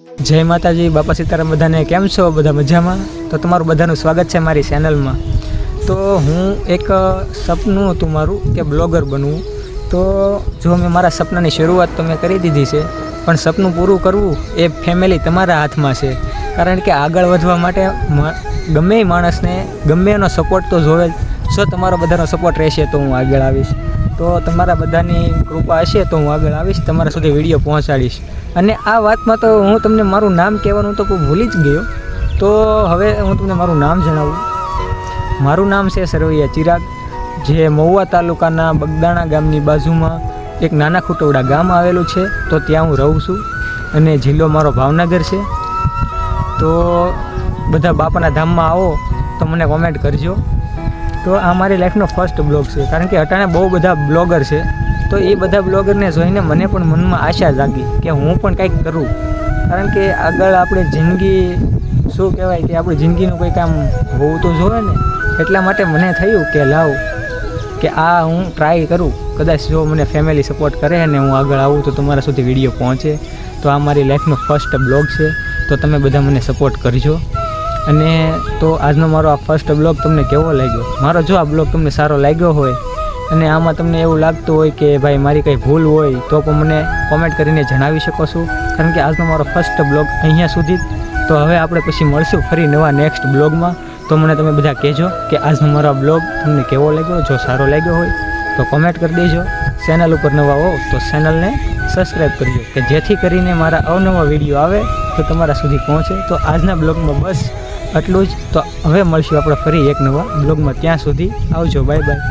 જય માતાજી, બાપા સીતારામ બધાને. કેમ છો? બધા મજામાં? તો તમારું બધાનું સ્વાગત છે મારી ચેનલમાં. તો હું એક સપનું હતું મારું કે બ્લોગર બનવું. તો જો મેં મારા સપનાની શરૂઆત તો મેં કરી દીધી છે, પણ સપનું પૂરું કરવું એ ફેમિલી તમારા હાથમાં છે. કારણ કે આગળ વધવા માટે ગમે માણસને ગમે એનો સપોર્ટ તો જોવે જ. જો તમારો બધાનો સપોર્ટ રહેશે તો હું આગળ આવીશ. તો તમારા બધાની કૃપા હશે તો હું આગળ આવીશ, તમારા સુધી વિડીયો પહોંચાડીશ. અને આ વાતમાં તો હું તમને મારું નામ કહેવાનું તો ભૂલી જ ગયો. તો હવે હું તમને મારું નામ જણાવું. મારું નામ છે સરવૈયા ચિરાગ, જે મહુવા તાલુકાના બગદાણા ગામની બાજુમાં એક નાના ખુટવડા ગામ આવેલું છે. તો ત્યાં હું રહું છું અને જિલ્લો મારો ભાવનગર છે. તો બધા બાપાના ધામમાં આવો તો મને કોમેન્ટ કરજો. તો આ મારી લાઈફનો ફર્સ્ટ બ્લોગ છે, કારણ કે અટાણે બહુ બધા બ્લોગર છે. તો એ બધા બ્લોગરને જોઈને મને પણ મનમાં આશા જાગી કે હું પણ કંઈક કરું. કારણ કે આગળ આપણે જિંદગી શું કહેવાય કે આપણી જિંદગીનું કંઈ કામ હોવું તો જોઈએ ને. એટલા માટે મને થયું કે લાવ કે આ હું ટ્રાય કરું. કદાચ જો મને ફેમિલી સપોર્ટ કરે અને હું આગળ આવું તો તમારા સુધી વિડીયો પહોંચે. તો આ મારી લાઈફનો ફર્સ્ટ બ્લોગ છે, તો તમે બધા મને સપોર્ટ કરજો. અને તો આજનો મારો આ ફર્સ્ટ બ્લોગ તમને કેવો લાગ્યો? મારો જો આ બ્લોગ તમને સારો લાગ્યો હોય અને આમાં તમને એવું લાગતું હોય કે ભાઈ મારી કંઈ ભૂલ હોય તો પણ મને કોમેન્ટ કરીને જણાવી શકો છો. કારણ કે આજનો મારો ફર્સ્ટ બ્લોગ અહીંયા સુધી. તો હવે આપણે પછી મળશું ફરી નવા નેક્સ્ટ બ્લોગમાં. તો મને તમે બધા કહેજો કે આજનો મારો બ્લોગ તમને કેવો લાગ્યો. જો સારો લાગ્યો હોય તો કોમેન્ટ કરી દેજો. ચેનલ ઉપર નવા હો તો ચેનલને સબસ્ક્રાઈબ કરજો, કે જેથી કરીને મારા અવનવા વિડીયો આવે તો તમારા સુધી પહોંચે. તો આજના બ્લોગમાં બસ આટલું જ. તો હવે મળશું આપણે ફરી એક નવા બ્લોગમાં. ત્યાં સુધી આવજો, બાય બાય.